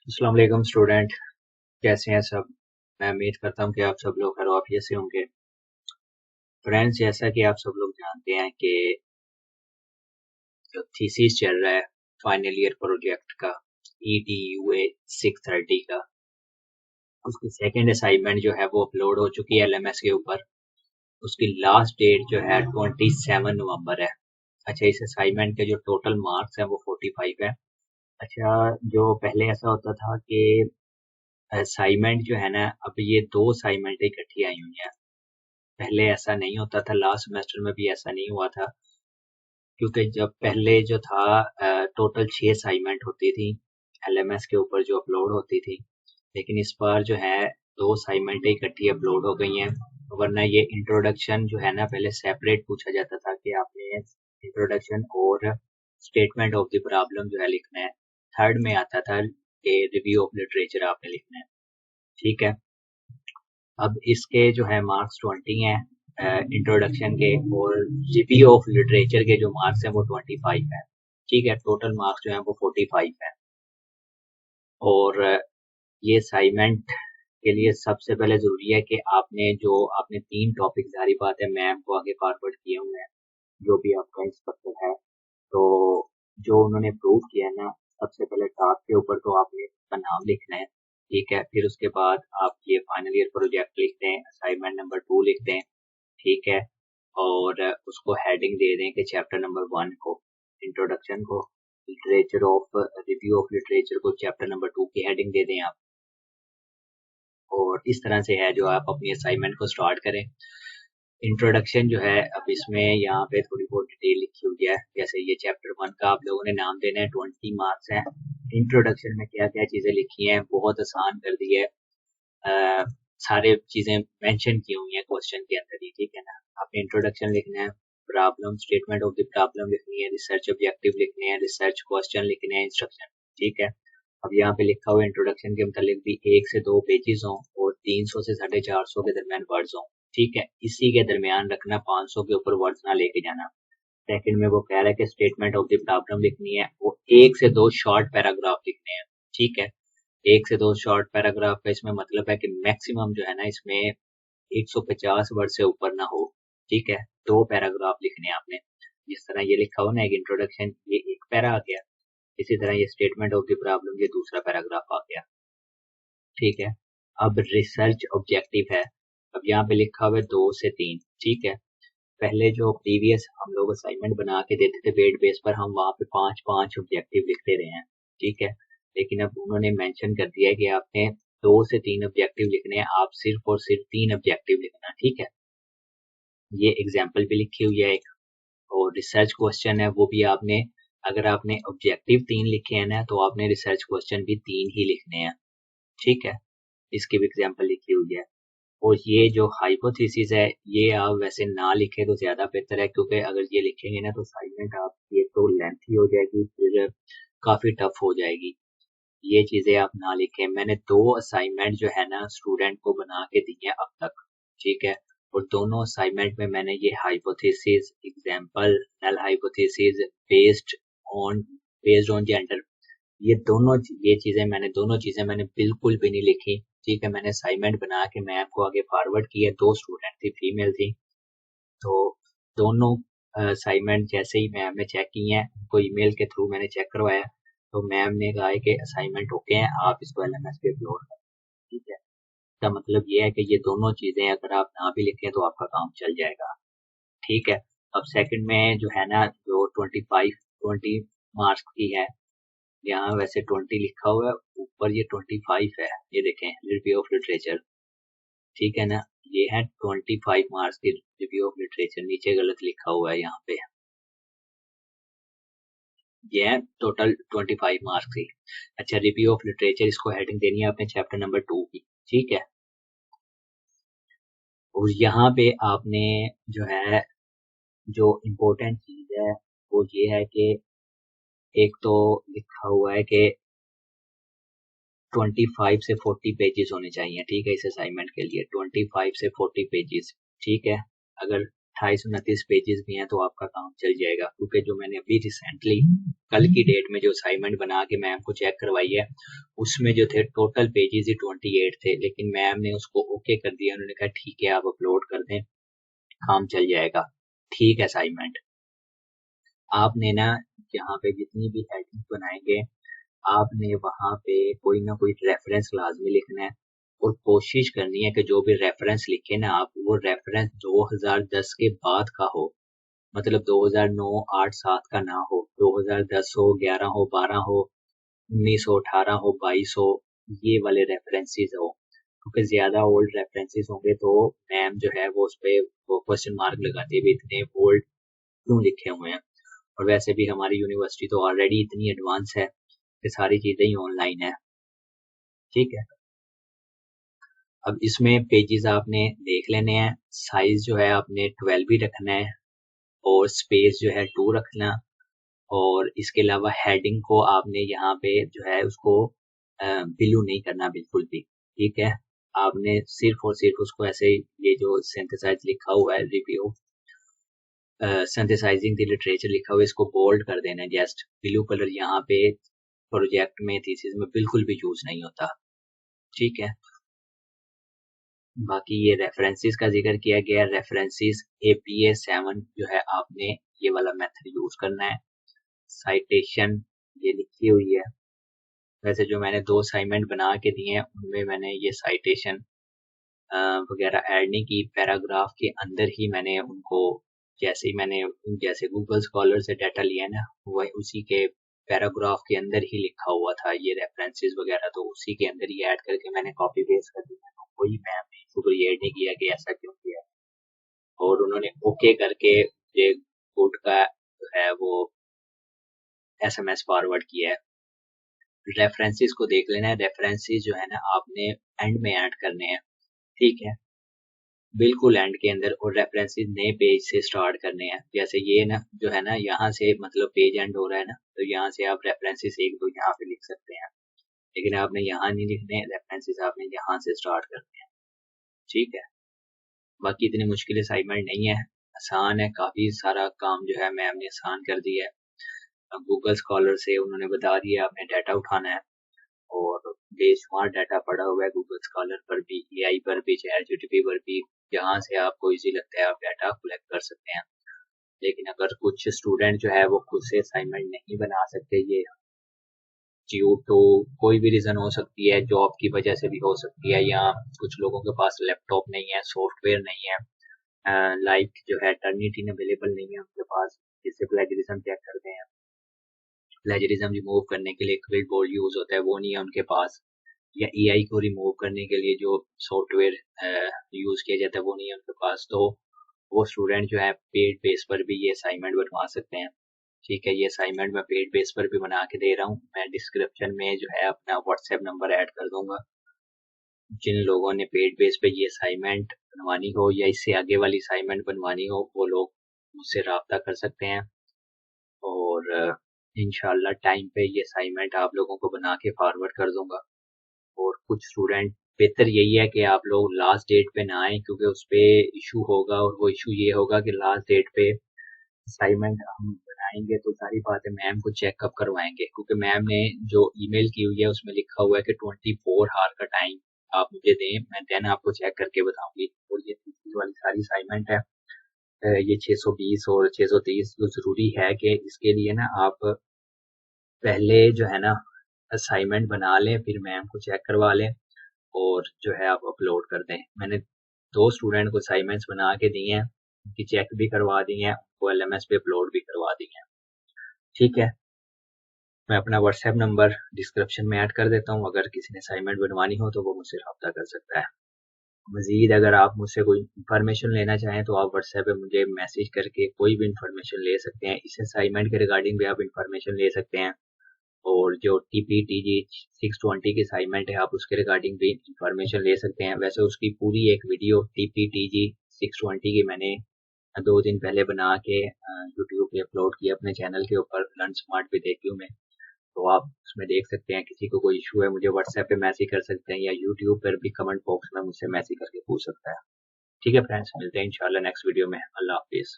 अस्सलाम वालेकुम स्टूडेंट। कैसे हैं सब? मैं उम्मीद करता हूँ कि आप सब लोग खैर आफियत से होंगे। फ्रेंड्स, जैसा कि आप सब लोग जानते हैं कि जो थीसिस चल रहा है फाइनल ईयर प्रोजेक्ट का EDUA 630 का, उसकी सेकंड असाइनमेंट जो है वो अपलोड हो चुकी है LMS के ऊपर। उसकी लास्ट डेट जो है 27 नवंबर है। अच्छा, इस असाइनमेंट के जो टोटल मार्क्स हैं वो 45 है। अच्छा, जो पहले ऐसा होता था कि असाइनमेंट जो है ना, अब ये दो असाइनमेंट इकट्ठी आई हुई हैं। पहले ऐसा नहीं होता था, लास्ट सेमेस्टर में भी ऐसा नहीं हुआ था, क्योंकि जब पहले जो था टोटल 6 असाइनमेंट होती थी LMS के ऊपर जो अपलोड होती थी। लेकिन इस बार जो है दो असाइनमेंट इकट्ठी अपलोड हो गई हैं। वरना ये इंट्रोडक्शन जो है ना, पहले सेपरेट पूछा जाता था कि आपने इंट्रोडक्शन और स्टेटमेंट ऑफ द प्रॉब्लम जो है लिखना है। थर्ड में आता था कि रिव्यू ऑफ लिटरेचर आपने लिखना है। ठीक है, अब इसके जो है मार्क्स 20 हैं इंट्रोडक्शन के, और रिव्यू ऑफ लिटरेचर के जो मार्क्स हैं वो 25 है। ठीक है, टोटल मार्क्स जो है वो 45 है। और ये असाइनमेंट के लिए सबसे पहले जरूरी है कि आपने 3 टॉपिक, जारी बात है मैं आपको आगे फॉरवर्ड किए हुए हैं, जो भी आपका इंस्ट्रक्टर है। तो जो उन्होंने प्रूव किया है ना, सबसे पहले टास्क के ऊपर तो आपने उसका नाम लिखना है। ठीक है, फिर उसके बाद आप ये फाइनल ईयर प्रोजेक्ट लिखते हैं, असाइनमेंट नंबर 2 लिखते हैं। ठीक है, और उसको हेडिंग दे दें कि चैप्टर नंबर 1 को, इंट्रोडक्शन को, literature of review of literature को चैप्टर नंबर 2 की हेडिंग दे दें आप। और इस तरह से है जो आप अपनी असाइनमेंट को स्टार्ट करें। इंट्रोडक्शन जो है, अब इसमें यहाँ पे थोड़ी बहुत डिटेल लिखी हुई है। जैसे ये चैप्टर 1 का आप लोगों ने नाम देना है, 20 मार्क्स हैं। इंट्रोडक्शन में क्या क्या चीजें लिखी हैं, बहुत आसान कर दी है। अ, सारे चीजें मेंशन की हुई हैं क्वेश्चन के अंदर ही। ठीक है ना, आपने इंट्रोडक्शन लिखना है, problem, statement of the problem लिखनी है, रिसर्च ऑब्जेक्टिव लिखने हैं, रिसर्च क्वेश्चन लिखने हैं, इंस्ट्रक्शन। ठीक है, अब यहाँ पे लिखा हुआ इंट्रोडक्शन के मतलब भी 1 से 2 पेजेस हों और 300 से 450 के दरमियान वर्ड्स हों। ठीक है, इसी के दरमियान रखना, 500 के ऊपर वर्ड्स ना लेके जाना। सेकंड में वो कह रहा है कि स्टेटमेंट ऑफ द प्रॉब्लम लिखनी है, वो 1 से 2 शॉर्ट पैराग्राफ लिखने हैं। ठीक है, 1 से 2 शॉर्ट पैराग्राफ का इसमें मतलब है कि मैक्सिमम जो है ना, इसमें 150 वर्ड से ऊपर ना हो। ठीक है, 2 पैराग्राफ लिखने हैं आपने। जिस तरह ये लिखा हो ना, एक इंट्रोडक्शन, ये एक पैरा आ गया। इसी तरह ये स्टेटमेंट ऑफ द प्रॉब्लम, ये दूसरा पैराग्राफ आ गया। ठीक है, अब रिसर्च ऑब्जेक्टिव है। अब यहाँ पे लिखा हुआ है 2 से 3। ठीक है, पहले जो प्रीवियस हम लोग असाइनमेंट बना के देते थे वेट बेस पर, हम वहाँ पे 5-5 ऑब्जेक्टिव लिखते रहे हैं। ठीक है, लेकिन अब उन्होंने मेंशन कर दिया है कि आपने 2 से 3 ऑब्जेक्टिव लिखने हैं, आप सिर्फ और सिर्फ 3 ऑब्जेक्टिव लिखना। ठीक है, ये एग्जाम्पल भी लिखी हुई है एक। और रिसर्च क्वेश्चन है, वो भी आपने, अगर आपने ऑब्जेक्टिव 3 लिखे हैं ना, तो आपने रिसर्च क्वेश्चन भी 3 ही लिखने हैं। ठीक है, इसकी भी एग्जाम्पल लिखी हुई है। और ये जो हाइपोथेसिस है, ये आप वैसे ना लिखे तो ज्यादा बेहतर है, क्योंकि अगर ये लिखेंगे ना तो असाइनमेंट आपकी एक तो लेंथी हो जाएगी, फिर काफी टफ हो जाएगी। ये चीजें आप ना लिखें। मैंने 2 असाइनमेंट जो है ना स्टूडेंट को बना के दी है अब तक। ठीक है, और दोनों असाइनमेंट में मैंने ये hypothesis, example, null hypothesis, based based on gender, ये दोनों चीजें मैंने बिल्कुल भी नहीं लिखी। ठीक है, मैंने असाइनमेंट बना के मैम को आगे फॉरवर्ड किया। 2 स्टूडेंट थी, फीमेल थी। तो दोनों असाइनमेंट जैसे ही मैम ने चेक किए हैं, उनको ईमेल के थ्रू मैंने चेक करवाया, तो मैम ने कहा है कि असाइनमेंट ओके हैं, आप इसको LMS पे अपलोड करें। ठीक है, इसका मतलब ये है कि ये दोनों चीजें अगर आप ना भी लिखें तो आपका काम चल जाएगा। ठीक है, अब सेकंड में जो है ना, जो 20 मार्क्स की है, यहाँ वैसे 20 लिखा हुआ है, ऊपर ये 25 है। ये देखें, रिव्यू ऑफ लिटरेचर। ठीक है ना, ये है 25 मार्क्स की रिव्यू ऑफ लिटरेचर, नीचे गलत लिखा हुआ है यहाँ पे। ये है टोटल 25 मार्क्स की। अच्छा, रिव्यू ऑफ लिटरेचर, इसको हेडिंग देनी है अपने चैप्टर नंबर 2 की। ठीक है, और यहाँ पे आपने जो है, जो इम्पोर्टेंट चीज है वो ये है कि एक तो लिखा हुआ है कि 25 से 40 पेजेस होने चाहिए। ठीक है, इस असाइनमेंट के लिए 25 से 40 पेजेस। ठीक है, अगर 28-29 पेजेस भी हैं तो आपका काम चल जाएगा, क्योंकि जो मैंने अभी रिसेंटली कल की डेट में जो असाइनमेंट बना के मैम को चेक करवाई है उसमें जो थे टोटल पेजेस ही 28 थे, लेकिन मैम ने उसको ओके कर दिया। उन्होंने कहा ठीक है आप अपलोड कर दें, काम चल जाएगा। ठीक है असाइनमेंट आपने ना यहाँ पे जितनी भी हेडिंग बनाएंगे आपने वहाँ पे कोई ना कोई रेफरेंस लाजमी लिखना है, और कोशिश करनी है कि जो भी रेफरेंस लिखे ना आप, वो रेफरेंस 2010 के बाद का हो। मतलब 2009, 8, 7 का ना हो, 2010 हो, 11 हो, 12 हो, 19 हो, 18 हो, 22 हो, ये वाले रेफरेंसेस हो। क्योंकि ज्यादा ओल्ड रेफरेंसेस होंगे तो मैम जो है वो उस पे वो क्वेश्चन मार्क लगाते भी इतने ओल्ड क्यों लिखे हुए हैं। और वैसे भी हमारी यूनिवर्सिटी तो ऑलरेडी इतनी एडवांस है कि सारी चीजें ही ऑनलाइन है। ठीक है, अब इसमें पेजेस आपने देख लेने हैं। साइज जो है आपने 12 ही रखना है, और स्पेस जो है 2 रखना। और इसके अलावा हेडिंग को आपने यहाँ पे जो है उसको बिलू नहीं करना बिल्कुल भी। ठीक है, आपने सिर्फ और सिर्फ उसको ऐसे, ये जो सिंथेसाइज लिखा हुआ है, रिव्यू सिंथेसाइजिंग द लिटरेचर लिखा हुआ है, इसको बोल्ड कर देना है। जस्ट ब्लू कलर यहाँ पे प्रोजेक्ट में, थीसिस में बिल्कुल भी यूज नहीं होता। ठीक है, बाकी ये रेफरेंसेस का जिक्र किया गया। रेफरेंसेस APA 7 जो है आपने ये वाला मेथड यूज करना है। साइटेशन ये लिखी हुई है। वैसे जो मैंने 2 असाइनमेंट बना के दिए हैं उनमें मैंने ये साइटेशन वगैरह ऐड नहीं की। पैराग्राफ के अंदर ही मैंने उनको, जैसे गूगल स्कॉलर से डाटा लिया है ना, वही उसी के पैराग्राफ के अंदर ही लिखा हुआ था ये रेफरेंसेस वगैरह, तो उसी के अंदर ही ऐड करके मैंने कॉपी पेस्ट कर दिया। तो कोई मैम ने शुक्रिया नहीं किया कि ऐसा क्यों किया, और उन्होंने ओके करके ये कोड का जो है वो SMS फॉरवर्ड किया है। रेफरेंसेस को देख लेना है। रेफरेंसेस जो है ना आपने एंड में ऐड करने हैं। ठीक है, बिल्कुल एंड के अंदर। और रेफरेंसेस नए पेज से स्टार्ट करने हैं। जैसे ये ना जो है ना यहाँ से मतलब पेज एंड हो रहा है ना, तो यहाँ से आप रेफरेंसेस 1-2 यहाँ पे लिख सकते हैं, लेकिन आपने यहाँ नहीं लिखने। रेफरेंसेस आपने यहाँ से स्टार्ट करने हैं। ठीक है, बाकी इतनी मुश्किल असाइनमेंट नहीं है, आसान है। काफी सारा काम जो है मैम ने आसान कर दिया है। अब गूगल स्कॉलर से उन्होंने बता दिया आपने डाटा उठाना है, और बेशुमार डाटा पड़ा हुआ है गूगल स्कॉलर पर भी, AI पर भी, ChatGPT पर भी, जहाँ से आपको इजी लगता है आप डाटा कलेक्ट कर सकते हैं। लेकिन अगर कुछ स्टूडेंट जो है वो खुद से असाइनमेंट नहीं बना सकते, ये ड्यू टू कोई भी रीजन हो सकती है, जॉब की वजह से भी हो सकती है, या कुछ लोगों के पास लैपटॉप नहीं है, सॉफ्टवेयर नहीं है, लाइक जो है टर्निटिन अवेलेबल नहीं है उनके पास जिससे प्लेजरिज्म चेक करते हैं। प्लेजरिज्म रिमूव करने के लिए क्विक बोर्ड यूज होता है, वो नहीं है उनके पास। या AI को रिमूव करने के लिए जो सॉफ्टवेयर यूज किया जाता है वो नहीं है उनके पास, तो वो स्टूडेंट जो है पेड बेस पर भी ये असाइनमेंट बनवा सकते हैं। ठीक है, ये असाइनमेंट मैं पेड बेस पर भी बना के दे रहा हूँ। मैं डिस्क्रिप्शन में जो है अपना व्हाट्सएप नंबर ऐड कर दूंगा। जिन लोगों ने पेड बेस पे ये असाइनमेंट बनवानी हो या इससे आगे वाली असाइनमेंट बनवानी हो, वो लोग मुझसे रब्ता कर सकते हैं, और इंशाल्लाह टाइम पे ये असाइनमेंट आप लोगों को बना के फॉरवर्ड कर दूंगा। और कुछ स्टूडेंट, बेहतर यही है कि आप लोग लास्ट डेट पे ना आए, क्योंकि उस पे इशू होगा, और वो इशू ये होगा कि लास्ट डेट पे असाइनमेंट हम बनाएंगे तो सारी बातें मैम को चेकअप करवाएंगे, क्योंकि मैम ने जो ईमेल की हुई है उसमें लिखा हुआ है कि 24 आवर का टाइम आप मुझे दें, मैं देन आपको चेक करके बताऊंगी। और ये तीसरी वाली सारी असाइनमेंट है, ये 620 और 630, जो जरूरी है कि इसके लिए ना आप पहले जो है ना असाइनमेंट बना लें, फिर मैम को चेक करवा लें, और जो है आप अपलोड कर दें। मैंने 2 स्टूडेंट को असाइनमेंट्स बना के दिए हैं, उनकी चेक भी करवा दी है, उनको LMS पे अपलोड भी करवा दी है। ठीक है, मैं अपना व्हाट्सएप नंबर डिस्क्रिप्शन में ऐड कर देता हूँ, अगर किसी ने असाइनमेंट बनवानी हो तो वो मुझसे रब्ता कर सकता है। मजीद अगर आप मुझसे कोई इन्फॉर्मेशन लेना चाहें तो आप व्हाट्सएप पे मुझे मैसेज करके कोई भी इन्फॉर्मेशन ले सकते हैं। इस असाइनमेंट के रिगार्डिंग भी आप इन्फॉर्मेशन ले सकते हैं, और जो TPTG 620 की असाइनमेंट है आप उसके रिगार्डिंग भी इंफॉर्मेशन ले सकते हैं। वैसे उसकी पूरी एक वीडियो TPTG 620 की मैंने 2 दिन पहले बना के यूट्यूब पे अपलोड किया अपने चैनल के ऊपर, लर्न स्मार्ट पे देखी हूँ मैं, तो आप उसमें देख सकते हैं। किसी को कोई इशू है मुझे व्हाट्सएप पे मैसेज कर सकते हैं, या यूट्यूब पर भी कमेंट बॉक्स में मुझसे मैसेज करके पूछ सकता है। ठीक है फ्रेंड्स, मिलते हैं इंशाल्लाह नेक्स्ट वीडियो में। अल्लाह हाफिज।